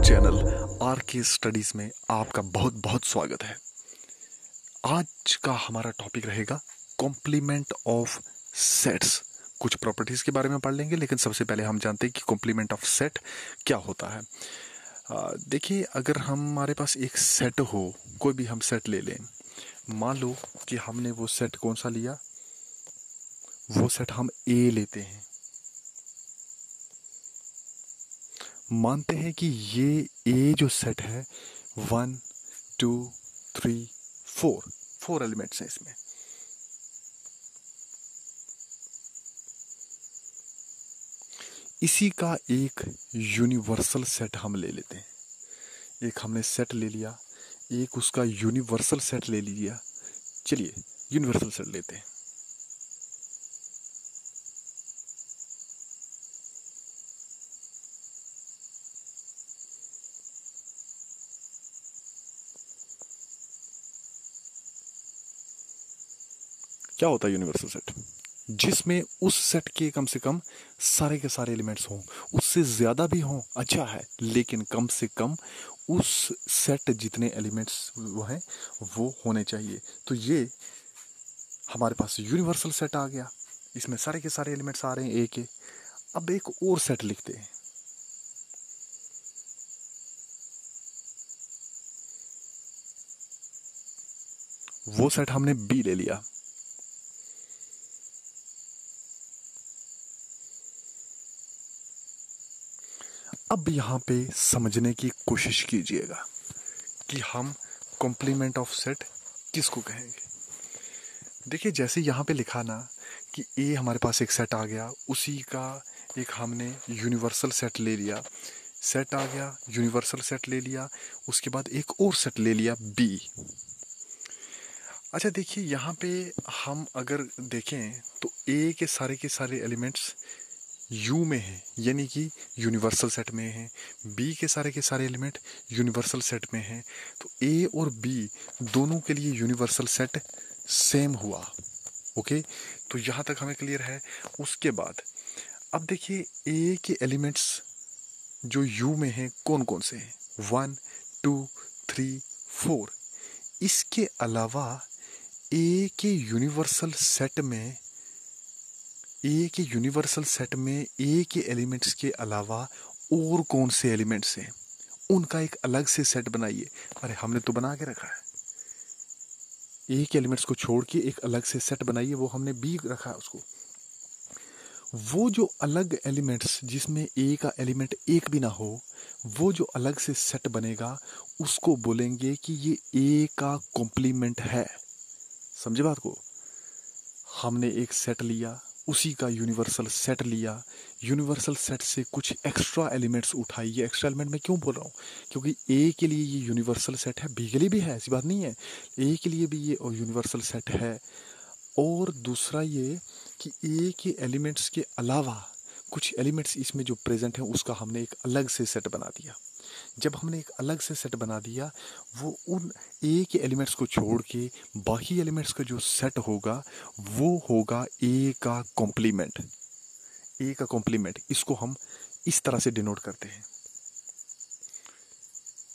Channel are के studies में आपका बहुत बहुत स्वागत है। आज का हमारा टॉपिक रहेगा कॉम्प्लीमेंट ऑफ सेट्स। कुछ प्रॉपर्टीज के बारे में पढ़ लेंगे, लेकिन सबसे पहले हम जानते हैं कि कॉम्प्लीमेंट ऑफ सेट क्या होता है। देखिए, अगर हमारे पास एक सेट हो, कोई भी हम सेट ले लें, मान लो कि हमने वो सेट कौन सा लिया, वो सेट हम ए लेते हैं। मानते हैं कि ये ए जो सेट है 1 2 3 4 एलिमेंट्स हैं इसमें। इसी का एक यूनिवर्सल सेट हम ले लेते हैं। एक हमने सेट ले लिया, एक उसका यूनिवर्सल सेट ले लिया। चलिए यूनिवर्सल सेट लेते हैं। क्या होता है यूनिवर्सल सेट? जिसमें उस सेट के कम से कम सारे के सारे एलिमेंट्स हों, उससे ज्यादा भी हों अच्छा है, लेकिन कम से कम उस सेट जितने एलिमेंट्स वो हैं वो होने चाहिए। तो ये हमारे पास यूनिवर्सल सेट आ गया, इसमें सारे के सारे एलिमेंट्स आ रहे हैं ए के। अब एक और सेट लिखते हैं। वो सेट हमने बी ले लिया। अब यहां पे समझने की कोशिश कीजिएगा कि हम कॉम्प्लीमेंट ऑफ सेट किसको कहेंगे। देखिए, जैसे यहां पे लिखा ना कि ए हमारे पास एक सेट आ गया, उसी का एक हमने यूनिवर्सल सेट ले लिया। सेट आ गया, यूनिवर्सल सेट ले लिया, उसके बाद एक और सेट ले लिया बी। अच्छा देखिए, यहाँ पे हम अगर देखें तो ए के सारे एलिमेंट्स यू में है, यानी कि यूनिवर्सल सेट में है। बी के सारे एलिमेंट यूनिवर्सल सेट में है। तो ए और बी दोनों के लिए यूनिवर्सल सेट सेम हुआ। ओके, तो यहां तक हमें क्लियर है। उसके बाद अब देखिए, ए के एलिमेंट्स जो यू में है कौन कौन से हैं? 1 2 3 4। इसके अलावा ए के यूनिवर्सल सेट में ए के एलिमेंट्स के अलावा और कौन से एलिमेंट्स हैं, उनका एक अलग से सेट बनाइए। अरे हमने तो बना के रखा है, ए के एलिमेंट्स को छोड़ के एक अलग से सेट बनाइए, वो हमने बी रखा है उसको। वो जो अलग एलिमेंट्स जिसमें ए का एलिमेंट एक भी ना हो, वो जो अलग से सेट बनेगा उसको बोलेंगे कि ये ए का कॉम्प्लीमेंट है। समझे बात को? हमने एक सेट लिया, उसी का यूनिवर्सल सेट लिया, यूनिवर्सल सेट से कुछ एक्स्ट्रा एलिमेंट्स उठाई। ये एक्स्ट्रा एलिमेंट मैं क्यों बोल रहा हूँ? क्योंकि ए के लिए ये यूनिवर्सल सेट है, बी के लिए भी है, ऐसी बात नहीं है। ए के लिए भी ये यूनिवर्सल सेट है। और दूसरा ये कि ए के एलिमेंट्स के अलावा कुछ एलिमेंट्स इसमें जो प्रेजेंट हैं उसका हमने एक अलग से सेट बना दिया। जब हमने एक अलग से सेट बना दिया, वो उन ए के एलिमेंट्स को छोड़ के बाकी एलिमेंट्स का जो सेट होगा वो होगा ए का कॉम्प्लीमेंट। ए का कॉम्प्लीमेंट, इसको हम इस तरह से डिनोट करते हैं,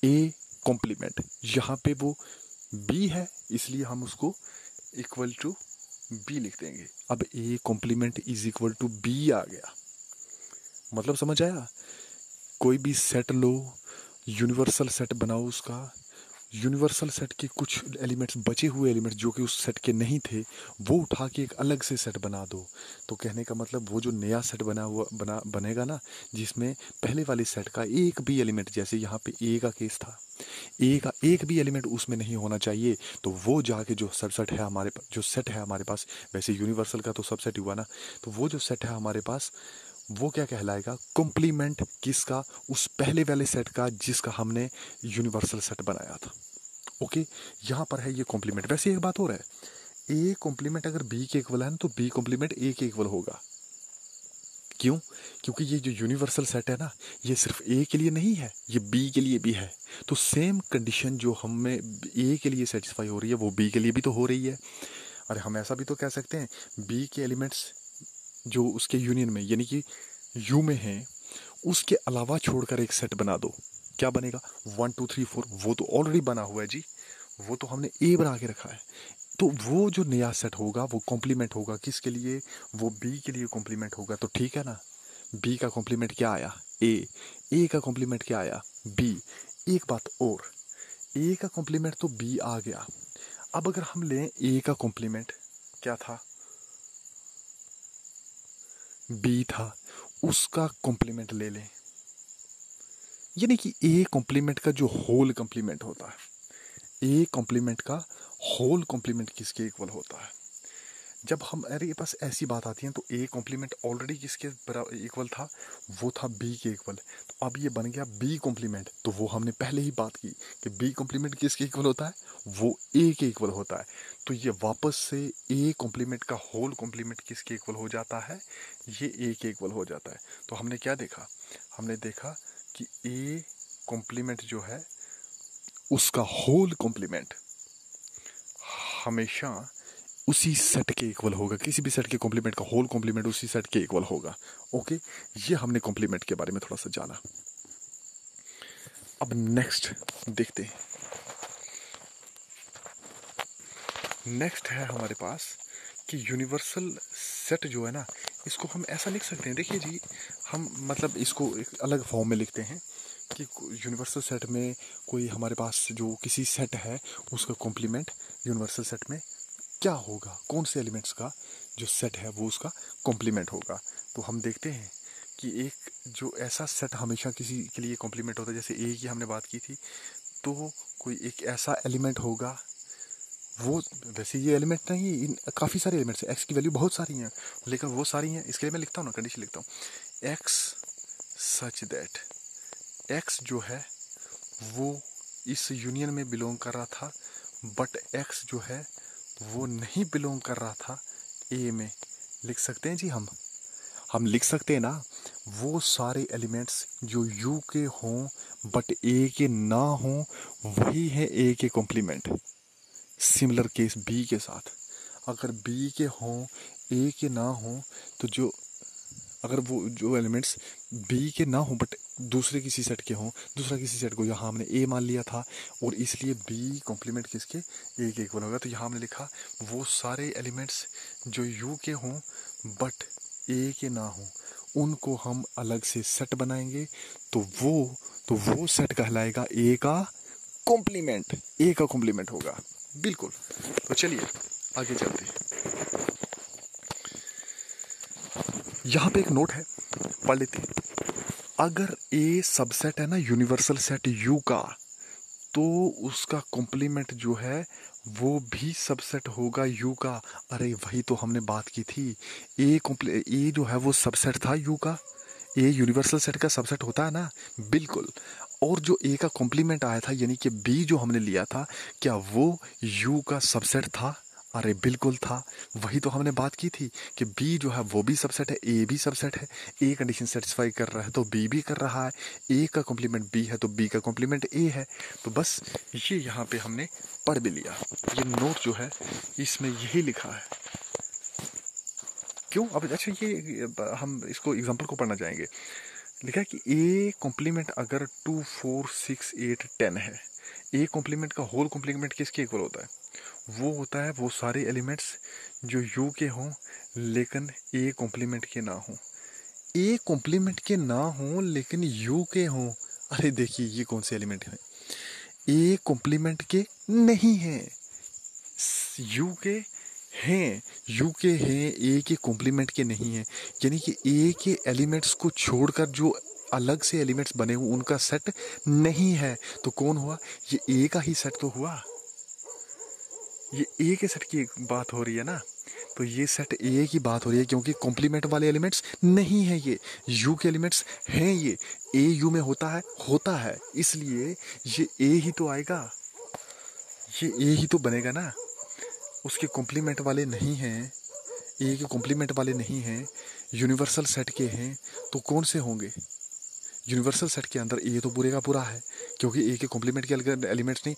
ए कॉम्प्लीमेंट। यहां पे वो बी है, इसलिए हम उसको इक्वल टू बी लिख देंगे। अब A complement is equal to B आ गया। मतलब समझ आया? कोई भी सेट लो, यूनिवर्सल सेट बनाओ उसका, यूनिवर्सल सेट के कुछ एलिमेंट्स, बचे हुए एलिमेंट्स जो कि उस सेट के नहीं थे, वो उठा के एक अलग से सेट बना दो। तो कहने का मतलब वो जो नया सेट बनेगा ना, जिसमें पहले वाले सेट का एक भी एलिमेंट, जैसे यहाँ पे ए का केस था, ए का एक भी एलिमेंट उसमें नहीं होना चाहिए, तो वो जाके जो सबसेट है हमारे पास, जो सेट है हमारे पास, वैसे यूनिवर्सल का तो सबसेट हुआ ना, तो वो जो सेट है हमारे पास वो क्या कहलाएगा? कॉम्प्लीमेंट किसका? उस पहले वाले सेट का जिसका हमने यूनिवर्सल सेट बनाया था। ओके, यहां पर है ये कॉम्प्लीमेंट। वैसे एक बात हो रहा है, ए कॉम्प्लीमेंट अगर बी के इक्वल है ना, तो बी कॉम्प्लीमेंट ए के इक्वल होगा। क्यों? क्योंकि ये जो यूनिवर्सल सेट है ना, ये सिर्फ ए के लिए नहीं है, ये बी के लिए भी है। तो सेम कंडीशन जो हमें ए के लिए सेटिस्फाई हो रही है वो बी के लिए भी तो हो रही है। अरे हम ऐसा भी तो कह सकते हैं, बी के एलिमेंट्स जो उसके यूनियन में, यानी कि यू में है, उसके अलावा छोड़कर एक सेट बना दो। क्या बनेगा 1 2 3 4, वो तो ऑलरेडी बना हुआ है जी, वो तो हमने ए बना के रखा है। तो वो जो नया सेट होगा वो कॉम्प्लीमेंट होगा किसके लिए, वो बी के लिए कॉम्प्लीमेंट होगा। तो ठीक है ना, बी का कॉम्प्लीमेंट क्या आया ए का कॉम्प्लीमेंट क्या आया बी। एक बात और, ए का कॉम्प्लीमेंट तो बी आ गया, अब अगर हम लें ए का कॉम्प्लीमेंट क्या था, बी था, उसका कॉम्प्लीमेंट ले लें, यानी कि ए कॉम्प्लीमेंट का जो होल कॉम्प्लीमेंट होता है, ए कॉम्प्लीमेंट का होल कॉम्प्लीमेंट किसके इक्वल होता है। जब हम अरे पास ऐसी बात आती है तो ए कॉम्प्लीमेंट ऑलरेडी किसके इक्वल था, वो था बी के इक्वल। तो अब ये बन गया बी कॉम्प्लीमेंट, तो वो हमने पहले ही बात की कि बी कॉम्प्लीमेंट किसके इक्वल होता है, वो ए के इक्वल होता है। तो ये वापस से ए कॉम्प्लीमेंट का होल कॉम्प्लीमेंट किसके इक्वल हो जाता है, ये ए के इक्वल हो जाता है। तो हमने क्या देखा, हमने देखा कि ए कॉम्प्लीमेंट जो है उसका होल कॉम्प्लीमेंट हमेशा उसी सेट के इक्वल होगा, किसी भी सेट के कॉम्प्लीमेंट का होल कॉम्प्लीमेंट उसी सेट के इक्वल होगा। ओके, ये हमने कॉम्प्लीमेंट के बारे में थोड़ा सा जाना। अब नेक्स्ट देखते हैं, नेक्स्ट है हमारे पास कि यूनिवर्सल सेट जो है ना, इसको हम ऐसा लिख सकते हैं, देखिए जी, हम मतलब इसको एक अलग फॉर्म में लिखते हैं कि यूनिवर्सल सेट में कोई हमारे पास जो किसी सेट है उसका कॉम्प्लीमेंट यूनिवर्सल सेट में क्या होगा, कौन से एलिमेंट्स का जो सेट है वो उसका कॉम्प्लीमेंट होगा। तो हम देखते हैं कि एक जो ऐसा सेट हमेशा किसी के लिए कॉम्प्लीमेंट होता है, जैसे ए की हमने बात की थी, तो कोई एक ऐसा एलिमेंट होगा, वो वैसे ये एलिमेंट नहीं, इन काफ़ी सारे एलिमेंट्स हैं, एक्स की वैल्यू बहुत सारी हैं, लेकिन वो सारी हैं, इसके लिए मैं लिखता हूँ ना, कंडीशन लिखता हूँ, एक्स सच दैट, एक्स जो है वो इस यूनियन में बिलोंग कर रहा था, बट एक्स जो है वो नहीं बिलोंग कर रहा था ए में। लिख सकते हैं जी, हम लिख सकते हैं ना, वो सारे एलिमेंट्स जो यू के हों बट ए के ना हों वही है ए के कॉम्प्लीमेंट। सिमिलर केस बी के साथ, अगर बी के हों ए के ना हों, तो जो अगर वो जो एलिमेंट्स बी के ना हों बट दूसरे किसी सेट के हों, दूसरा किसी सेट को यहाँ हमने ए मान लिया था और इसलिए बी कॉम्प्लीमेंट किसके, ए के इक्वल होगा। तो यहाँ हमने लिखा वो सारे एलिमेंट्स जो यू के हों बट ए के ना हों उनको हम अलग से सेट बनाएंगे, तो वो सेट कहलाएगा ए का कॉम्प्लीमेंट, ए का कॉम्प्लीमेंट होगा। बिल्कुल, तो चलिए आगे चलते हैं। यहाँ पे एक नोट है, पढ़ लेते हैं। अगर ए सबसेट है ना यूनिवर्सल सेट यू का, तो उसका कॉम्प्लीमेंट जो है वो भी सबसेट होगा यू का। अरे वही तो हमने बात की थी, ए जो है वो सबसेट था यू का, ए यूनिवर्सल सेट का सबसेट होता है ना, बिल्कुल। और जो ए का कॉम्प्लीमेंट आया था यानी कि बी जो हमने लिया था, क्या वो यू का सबसेट था? अरे बिल्कुल था, वही तो हमने बात की थी कि बी जो है वो भी सबसेट है, ए भी सबसेट है। ए कंडीशन सेटिस्फाई कर रहा है तो बी भी कर रहा है, ए का कॉम्प्लीमेंट बी है तो बी का कॉम्प्लीमेंट ए है। तो बस ये यहाँ पे हमने पढ़ भी लिया, ये नोट जो है इसमें यही लिखा है। क्यों, अब अच्छा ये हम इसको एग्जाम्पल को पढ़ना चाहेंगे। लिखा है कि ए कॉम्प्लीमेंट अगर 2 4 6 8 10 है, ए कॉम्प्लीमेंट का होल कॉम्प्लीमेंट किसके इक्वल होता है, वो होता है वो सारे एलिमेंट्स जो यू के हों लेकिन ए कॉम्प्लीमेंट के ना हों, ए कॉम्प्लीमेंट के ना हों लेकिन यू के हों। अरे देखिए ये कौन से एलिमेंट हैं, ए कॉम्प्लीमेंट के नहीं हैं, यू के हैं, यू के हैं, ए के कॉम्प्लीमेंट के नहीं हैं। यानी कि ए के एलिमेंट्स को छोड़कर जो अलग से एलिमेंट्स बने हुए उनका सेट नहीं है। तो कौन हुआ, ये ए का ही सेट तो हुआ, ये ए के सेट की बात हो रही है ना, तो ये सेट ए की बात हो रही है क्योंकि कॉम्प्लीमेंट वाले एलिमेंट्स नहीं है, ये यू के एलिमेंट्स हैं, ये ए यू में होता है इसलिए ये ए ही तो आएगा, ये ए ही तो बनेगा ना। उसके कॉम्प्लीमेंट वाले नहीं हैं, ए के कॉम्प्लीमेंट वाले नहीं हैं, यूनिवर्सल सेट के हैं, तो कौन से होंगे, यूनिवर्सल सेट के अंदर ए तो पूरे का पूरा है क्योंकि ए के कॉम्प्लीमेंट के एलिमेंट्स नहीं।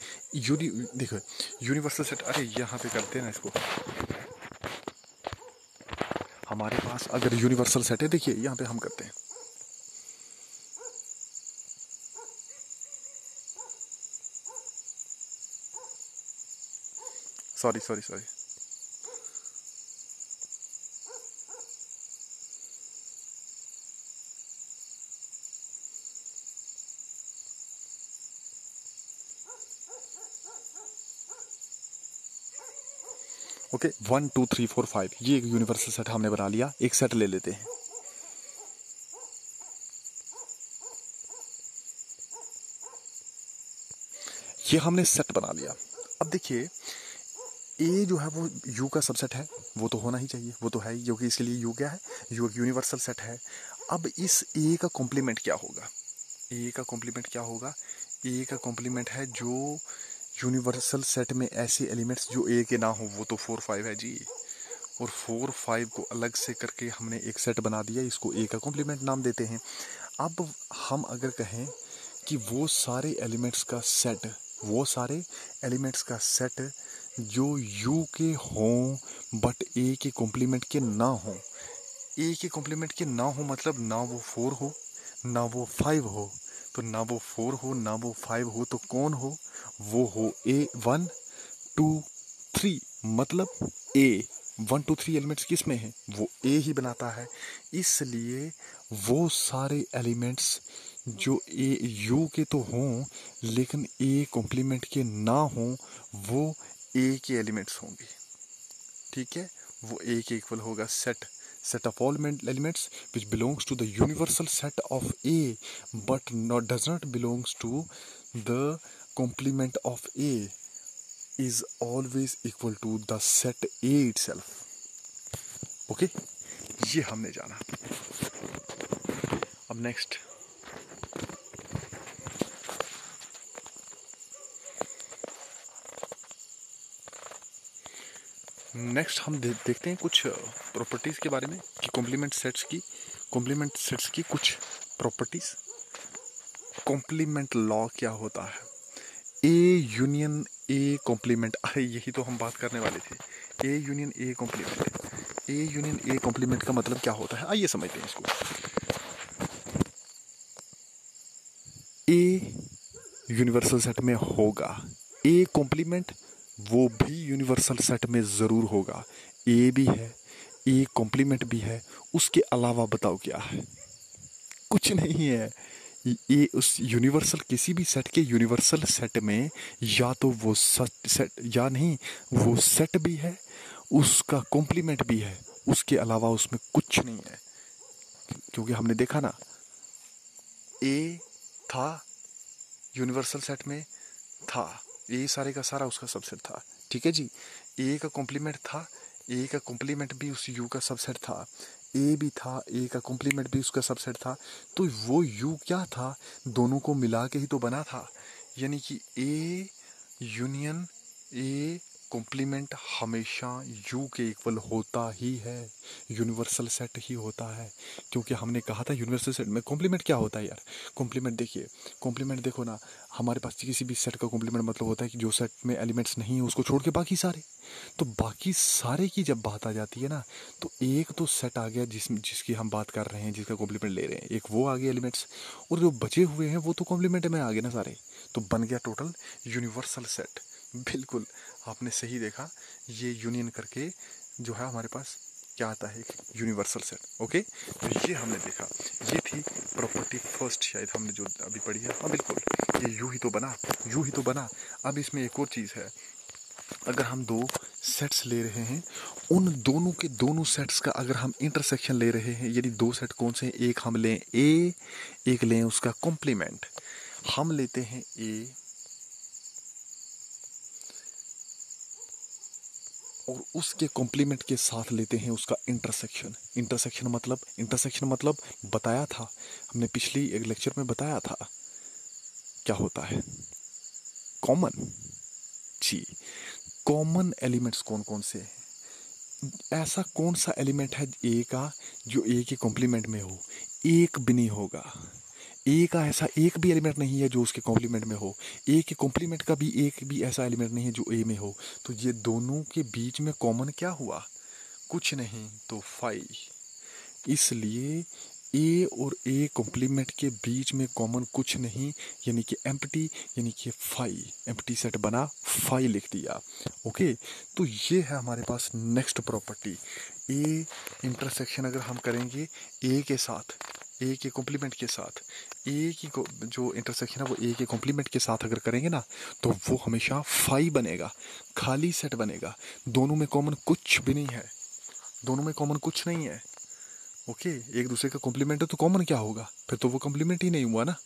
देखो यूनिवर्सल सेट, अरे यहाँ पे करते हैं ना इसको, हमारे पास अगर यूनिवर्सल सेट है, देखिए यहाँ पे हम करते हैं, सॉरी सॉरी सॉरी, ओके 1 2 3 4 5 ये एक यूनिवर्सल सेट हमने बना लिया। एक सेट ले लेते हैं, ये हमने सेट बना लिया। अब देखिए ए जो है वो यू का सबसेट है, वो तो होना ही चाहिए, वो तो है ही, क्योंकि इसके लिए यू क्या है, यू एक यूनिवर्सल सेट है। अब इस ए का कॉम्प्लीमेंट क्या होगा, ए का कॉम्प्लीमेंट क्या होगा, ए का कॉम्प्लीमेंट है जो यूनिवर्सल सेट में ऐसे एलिमेंट्स जो ए के ना हो, वो तो 4 5 है जी। और 4 5 को अलग से करके हमने एक सेट बना दिया, इसको ए का कॉम्प्लीमेंट नाम देते हैं। अब हम अगर कहें कि वो सारे एलिमेंट्स का सेट, वो सारे एलिमेंट्स का सेट जो यू के हों बट ए के कॉम्प्लीमेंट के ना हों, ए के कॉम्प्लीमेंट के ना हो मतलब ना वो 4 हो ना वो 5 हो, तो ना वो 4 हो ना वो 5 हो तो कौन हो, वो हो ए 1 2 3, मतलब ए 1 2 3 एलिमेंट्स किस में है, वो ए ही बनाता है। इसलिए वो सारे एलिमेंट्स जो ए यू के तो हों लेकिन ए कॉम्प्लीमेंट के ना हों, वो ए के एलिमेंट्स होंगे, ठीक है। वो ए के इक्वल होगा set of all elements which belongs to the universal set of A but not does not belongs to the complement of A is always equal to the set A itself. Okay, ये हमने जाना। अब next हम देखते हैं कुछ properties के बारे में कि कॉम्प्लीमेंट सेट्स की कुछ प्रॉपर्टीज। कॉम्प्लीमेंट लॉ क्या होता है, ए यूनियन ए कॉम्प्लीमेंट, अरे यही तो हम बात करने वाले थे। A union A complement, A union A complement का मतलब क्या होता है, आइए समझते हैं इसको। ए यूनिवर्सल सेट में होगा, ए कॉम्प्लीमेंट वो भी यूनिवर्सल सेट में जरूर होगा। ए भी है, ए कॉम्प्लीमेंट भी है, उसके अलावा बताओ क्या है, कुछ नहीं है। ये उस यूनिवर्सल किसी भी सेट के यूनिवर्सल सेट में या तो वो सेट या नहीं, वो सेट भी है, उसका कॉम्प्लीमेंट भी है, उसके अलावा उसमें कुछ नहीं है। क्योंकि हमने देखा ना, ए था यूनिवर्सल सेट में था, ए सारे का सारा उसका सबसेट था, ठीक है जी। ए का कॉम्प्लीमेंट था, ए का कॉम्प्लीमेंट भी उस यू का सबसेट था, ए भी था, ए का कॉम्प्लीमेंट भी उसका सबसेट था। तो वो यू क्या था, दोनों को मिला के ही तो बना था। यानी कि ए यूनियन ए कॉम्प्लीमेंट हमेशा यू के इक्वल होता ही है, यूनिवर्सल सेट ही होता है। क्योंकि हमने कहा था यूनिवर्सल सेट में कॉम्प्लीमेंट क्या होता है यार, कॉम्प्लीमेंट देखिए, कॉम्प्लीमेंट देखो ना, हमारे पास किसी भी सेट का कॉम्प्लीमेंट मतलब होता है कि जो सेट में एलिमेंट्स नहीं है उसको छोड़ के बाकी सारे। तो बाकी सारे की जब बात आ जाती है ना, तो एक तो सेट आ गया जिसकी हम बात कर रहे हैं, जिसका कॉम्प्लीमेंट ले रहे हैं, एक वो आ गया एलिमेंट्स, और जो बचे हुए हैं वो तो कॉम्प्लीमेंट में आ गए ना सारे, तो बन गया टोटल यूनिवर्सल सेट। बिल्कुल आपने सही देखा, ये यूनियन करके जो है हमारे पास क्या आता है, एक यूनिवर्सल सेट। ओके, तो ये हमने देखा, ये थी प्रॉपर्टी फर्स्ट शायद हमने जो अभी पढ़ी है। हाँ बिल्कुल, ये यूं ही तो बना, यूं ही तो बना। अब इसमें एक और चीज़ है, अगर हम दो सेट्स ले रहे हैं, उन दोनों के दोनों सेट्स का अगर हम इंटरसेक्शन ले रहे हैं, यदि दो सेट कौन से हैं, एक हम लें ए, एक लें उसका कॉम्प्लीमेंट। हम लेते हैं ए और उसके कॉम्प्लीमेंट के साथ लेते हैं उसका इंटरसेक्शन। इंटरसेक्शन मतलब बताया था हमने, पिछली एक लेक्चर में बताया था क्या होता है, कॉमन। जी, कॉमन एलिमेंट्स कौन कौन से हैं, ऐसा कौन सा एलिमेंट है ए का जो ए के कॉम्प्लीमेंट में हो, एक भी नहीं होगा। ए का ऐसा एक भी एलिमेंट नहीं है जो उसके कॉम्प्लीमेंट में हो, ए के कॉम्प्लीमेंट का भी एक भी ऐसा एलिमेंट नहीं है जो ए में हो। तो ये दोनों के बीच में कॉमन क्या हुआ, कुछ नहीं, तो 5। इसलिए ए और ए कॉम्प्लीमेंट के बीच में कॉमन कुछ नहीं, यानी कि एम्प्टी, यानी कि फाई, एम्प्टी सेट बना, फाई लिख दिया। ओके, तो ये है हमारे पास नेक्स्ट प्रॉपर्टी। ए इंटरसेक्शन अगर हम करेंगे ए के साथ, ए के कॉम्प्लीमेंट के साथ, ए की जो इंटरसेक्शन है वो ए के कॉम्प्लीमेंट के साथ अगर करेंगे ना, तो वो हमेशा फाई बनेगा, खाली सेट बनेगा। दोनों में कॉमन कुछ भी नहीं है, दोनों में कॉमन कुछ नहीं है। ओके, एक दूसरे का कॉम्प्लीमेंट है तो कॉमन क्या होगा, फिर तो वो कॉम्प्लीमेंट ही नहीं हुआ ना।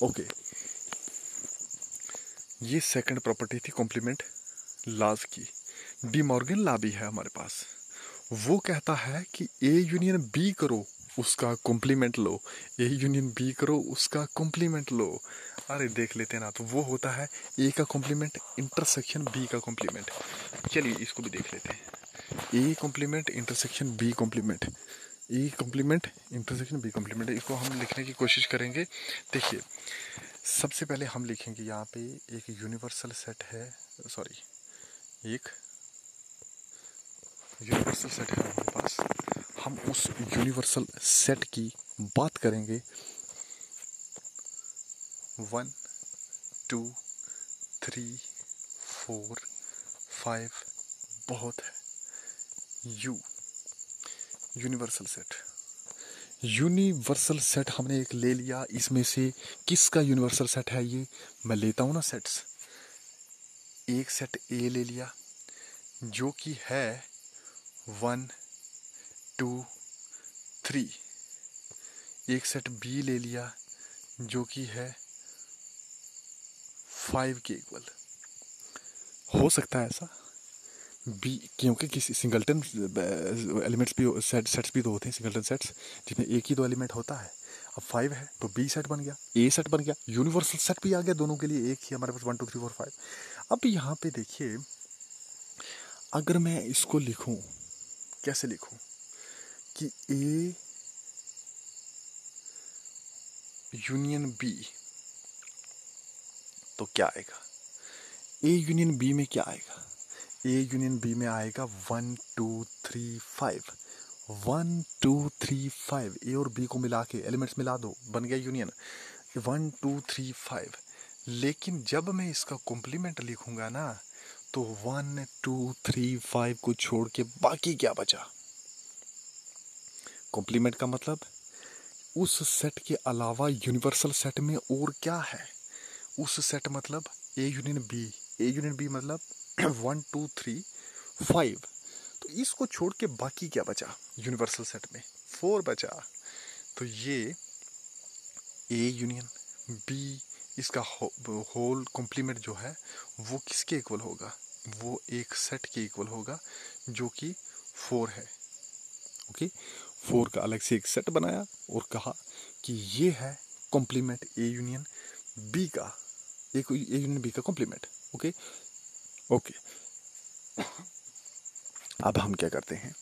ओके, ये सेकंड प्रॉपर्टी थी कॉम्प्लीमेंट लॉज की। डी मॉर्गन लॉ भी है हमारे पास। वो कहता है कि ए यूनियन बी करो उसका कॉम्प्लीमेंट लो, ए यूनियन बी करो उसका कॉम्प्लीमेंट लो। अरे देख लेते हैं ना, तो वो होता है ए का कॉम्प्लीमेंट इंटरसेक्शन बी का कॉम्प्लीमेंट। चलिए इसको भी देख लेते हैं। A complement intersection B complement, A complement intersection B complement, इसको हम लिखने की कोशिश करेंगे। देखिए, सबसे पहले हम लिखेंगे यहाँ पे एक यूनिवर्सल सेट है, सॉरी एक यूनिवर्सल सेट है हमारे पास। हम उस यूनिवर्सल सेट की बात करेंगे। 1 2 3 4 5 बहुत है। यूनिवर्सल सेट, यूनिवर्सल सेट हमने एक ले लिया। इसमें से किसका यूनिवर्सल सेट है ये, मैं लेता हूँ ना सेट्स। एक सेट ए ले लिया जो कि है 1 2 3। एक सेट बी ले लिया जो कि है 5 के इक्वल। हो सकता है ऐसा बी, क्योंकि किसी सिंगलटन एलिमेंट्स भी, सेट्स भी तो होते हैं सिंगलटन सेट्स जिसमें एक ही दो एलिमेंट होता है। अब 5 है तो बी सेट बन गया, ए सेट बन गया, यूनिवर्सल सेट भी आ गया, दोनों के लिए एक ही हमारे पास 1 2 3 4 5। अब यहाँ पे देखिए, अगर मैं इसको लिखूं, कैसे लिखूं कि ए यूनियन बी, तो क्या आएगा, ए यूनियन बी में क्या आएगा, ए यूनियन बी में आएगा 1 2 3 5। 1 2 3 5, ए और बी को मिला के एलिमेंट्स मिला दो, बन गया यूनियन 1 2 3 5। लेकिन जब मैं इसका कॉम्प्लीमेंट लिखूंगा ना, तो 1 2 3 5 को छोड़ के बाकी क्या बचा। कॉम्प्लीमेंट का मतलब उस सेट के अलावा यूनिवर्सल सेट में और क्या है। उस सेट मतलब A union B, A union B मतलब 1 2 3 5। तो इसको छोड़ के बाकी क्या बचा यूनिवर्सल सेट में, 4 बचा। तो ये ए यूनियन बी, इसका होल कॉम्प्लीमेंट जो है वो किसके इक्वल होगा, वो एक सेट के इक्वल होगा जो कि 4 है। ओके, 4 का अलग से एक सेट बनाया और कहा कि ये है कॉम्प्लीमेंट ए यूनियन बी का, ए यूनियन बी का कॉम्प्लीमेंट। ओके ओके, अब हम क्या करते हैं,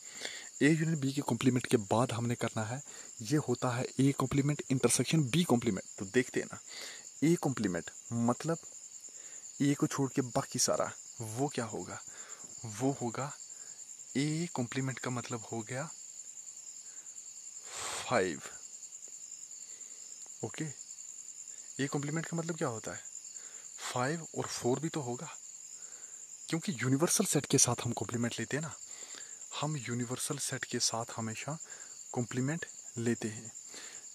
ए यूनियन बी के कॉम्प्लीमेंट के बाद हमने करना है, ये होता है A complement intersection B complement. तो देखते हैं ना, ए कॉम्प्लीमेंट मतलब ए को छोड़ के बाकी सारा, वो क्या होगा, वो होगा ए कॉम्प्लीमेंट का मतलब हो गया 5। ओके, ए कॉम्प्लीमेंट का मतलब क्या होता है 5, और 4 भी तो होगा, क्योंकि यूनिवर्सल सेट के साथ हम कॉम्प्लीमेंट लेते हैं ना, हम यूनिवर्सल सेट के साथ हमेशा कॉम्प्लीमेंट लेते हैं।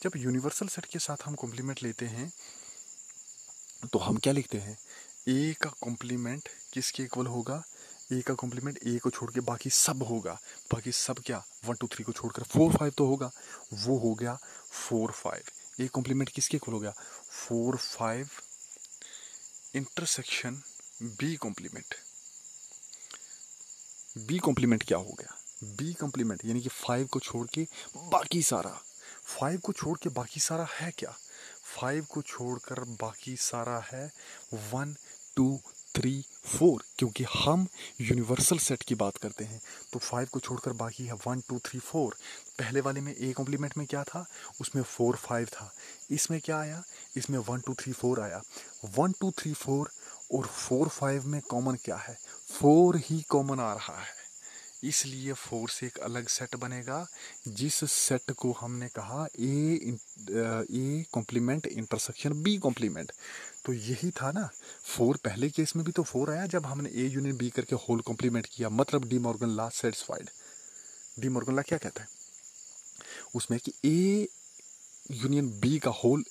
जब यूनिवर्सल सेट के साथ हम कॉम्प्लीमेंट लेते हैं तो हम क्या लिखते हैं, ए का कॉम्प्लीमेंट किसके इक्वल होगा, ए का कॉम्प्लीमेंट ए को छोड़ के बाकी सब होगा। बाकी सब क्या, 1 2 3 को छोड़कर 4 5 तो होगा, वो हो गया 4 5। ए कॉम्प्लीमेंट किसके इक्वल हो गया 4 5 intersection B complement. B complement क्या हो गया, बी कॉम्प्लीमेंट यानी कि 5 को छोड़ के बाकी सारा, 5 को छोड़ के बाकी सारा है क्या, 5 को छोड़कर बाकी सारा है 1 2 3 4, क्योंकि हम यूनिवर्सल सेट की बात करते हैं। तो 5 को छोड़कर बाकी है 1 2 3 4। पहले वाले में ए कॉम्प्लीमेंट में क्या था, उसमें 4 5 था, इसमें क्या आया, इसमें 1 2 3 4 आया। 1 2 3 4 और 4 5 में कॉमन क्या है, 4 ही कॉमन आ रहा है। इसलिए 4 से एक अलग सेट बनेगा, जिस सेट को हमने कहा A complement intersection B complement. तो यही था ना, 4 पहले केस में भी तो 4 आया जब हमने ए यूनियन बी करके होल कॉम्प्लीमेंट किया, मतलब De Morgan law satisfied. De Morgan law क्या कहता है उसमें कि ए यूनियन बी का whole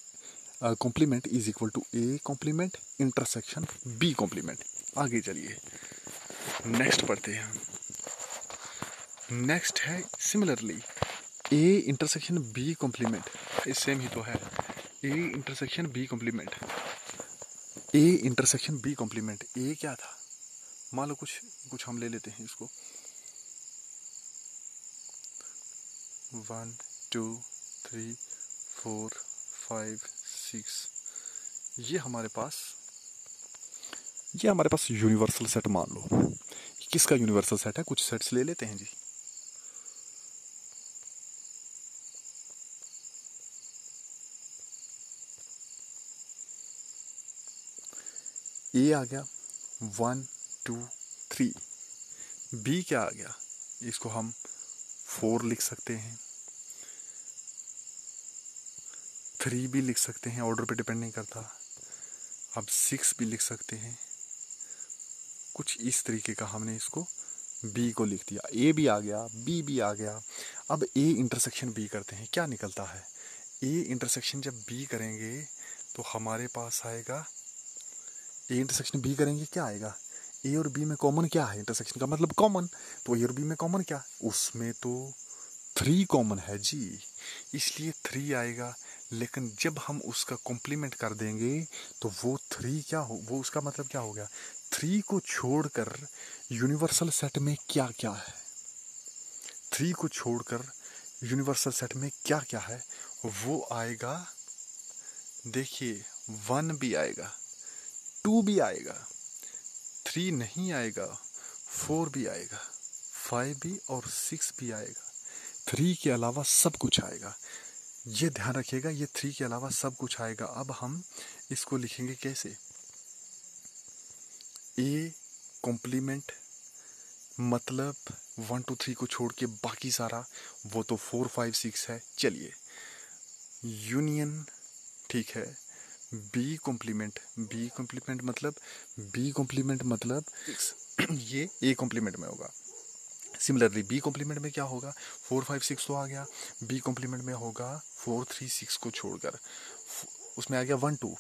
complement is equal to A complement intersection B complement. आगे चलिए नेक्स्ट पढ़ते हैं। नेक्स्ट है similarly A intersection B complement, same ही तो है, A intersection B complement. A intersection B complement, A क्या था, मान लो कुछ हम ले लेते हैं इसको 1 2 3 4 5 6, ये हमारे पास यूनिवर्सल सेट मान लो। किसका यूनिवर्सल सेट है, कुछ सेट्स ले लेते हैं जी। ए आ गया 1 2 3, बी क्या आ गया, इसको हम 4 लिख सकते हैं, 3 भी लिख सकते हैं, ऑर्डर पे डिपेंड नहीं करता। अब 6 भी लिख सकते हैं। कुछ इस तरीके का हमने इसको बी को लिख दिया, ए भी आ गया, बी भी आ गया। अब ए इंटरसेक्शन बी करते हैं, क्या निकलता है, ए इंटरसेक्शन जब बी करेंगे तो हमारे पास आएगा, ए इंटरसेक्शन बी करेंगे क्या आएगा, ए और बी में कॉमन क्या है, इंटरसेक्शन का मतलब कॉमन, तो ए और बी में कॉमन क्या, उसमें तो 3 कॉमन है जी, इसलिए 3 आएगा। लेकिन जब हम उसका कॉम्प्लीमेंट कर देंगे तो वो 3 क्या हो, वो उसका मतलब क्या हो गया, 3 को छोड़कर यूनिवर्सल सेट में क्या क्या है, 3 को छोड़कर यूनिवर्सल सेट में क्या क्या है, वो आएगा। देखिए 1 भी आएगा, 2 भी आएगा, 3 नहीं आएगा, 4 भी आएगा, 5 भी और 6 भी आएगा, 3 के अलावा सब कुछ आएगा। ये ध्यान रखिएगा, ये 3 के अलावा सब कुछ आएगा। अब हम इसको लिखेंगे कैसे, ए कॉम्प्लीमेंट मतलब 1 2 3 को छोड़ के बाकी सारा, वो तो 4 5 6 है। चलिए यूनियन, ठीक है, बी कॉम्प्लीमेंट मतलब ये ए कॉम्प्लीमेंट में होगा। सिमिलरली बी कॉम्प्लीमेंट में क्या होगा, 4 5 6 तो आ गया, बी कॉम्प्लीमेंट में होगा 4 3 6 को छोड़कर, उसमें आ गया 1 2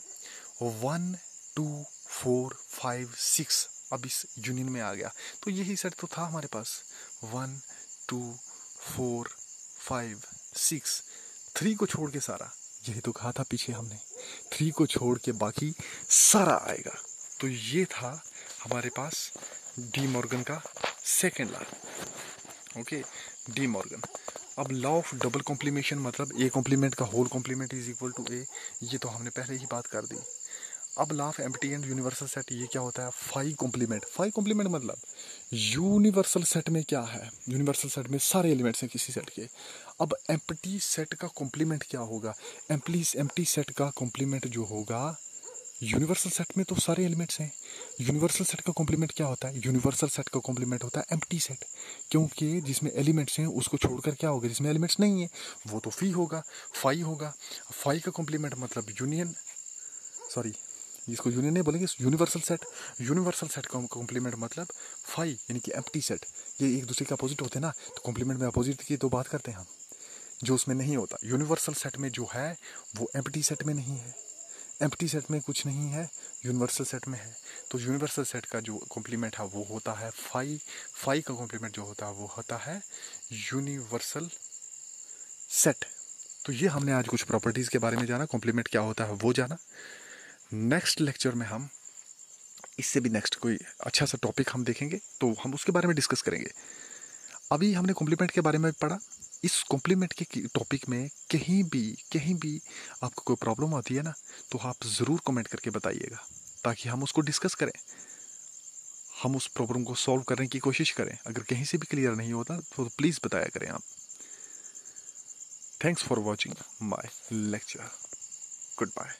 4 5 6, अब इस यूनियन में आ गया। तो यही सेट तो था हमारे पास, 1 2 4 5 6, 3 को छोड़ के सारा, यही तो कहा था पीछे हमने, 3 को छोड़ के बाकी सारा आएगा। तो ये था हमारे पास डी मॉर्गन का second law. Okay, De Morgan. अब लॉ ऑफ डबल कॉम्प्लीमेशन मतलब ए कॉम्प्लीमेंट का whole complement is equal to A, ये तो हमने पहले ही बात कर दी। अब law of empty and universal set, ये क्या होता है, फाई कॉम्प्लीमेंट मतलब यूनिवर्सल सेट में क्या है, यूनिवर्सल सेट में सारे एलिमेंट्स हैं किसी सेट के। अब एम्प्टी सेट का कॉम्प्लीमेंट क्या होगा, एम्प्टी सेट का कॉम्प्लीमेंट जो होगा, यूनिवर्सल सेट में तो सारे एलिमेंट्स हैं, यूनिवर्सल सेट का कॉम्प्लीमेंट क्या होता है, यूनिवर्सल सेट का कॉम्प्लीमेंट होता है एम्प्टी सेट, क्योंकि जिसमें एलिमेंट्स हैं उसको छोड़कर क्या होगा, जिसमें एलिमेंट्स नहीं है वो तो फी होगा, फाई होगा। फाई का कॉम्प्लीमेंट मतलब यूनियन, सॉरी इसको यूनियन नहीं बोलेंगे, यूनिवर्सल सेट का कॉम्प्लीमेंट मतलब फाई यानी कि एम्प्टी सेट। ये एक दूसरे के अपोजिट होते हैं ना, तो कॉम्प्लीमेंट में अपोजिट की तो बात करते हैं हम, जो उसमें नहीं होता। यूनिवर्सल सेट में जो है वो एम्प्टी सेट में नहीं है, एम्प्टी सेट में कुछ नहीं है, यूनिवर्सल सेट में है। तो यूनिवर्सल सेट का जो कॉम्प्लीमेंट है वो होता है फाई का कॉम्प्लीमेंट जो होता है वो होता है यूनिवर्सल सेट। तो ये हमने आज कुछ प्रॉपर्टीज के बारे में जाना, कॉम्प्लीमेंट क्या होता है वो जाना। नेक्स्ट लेक्चर में हम इससे भी नेक्स्ट कोई अच्छा सा टॉपिक हम देखेंगे तो हम उसके बारे में डिस्कस करेंगे। अभी हमने कॉम्प्लीमेंट के बारे में पढ़ा, इस कॉम्प्लीमेंट के टॉपिक में कहीं भी आपको कोई प्रॉब्लम आती है ना, तो आप ज़रूर कमेंट करके बताइएगा ताकि हम उसको डिस्कस करें, हम उस प्रॉब्लम को सॉल्व करने की कोशिश करें। अगर कहीं से भी क्लियर नहीं होता तो प्लीज़ बताया करें आप। Thanks for watching my lecture, good bye.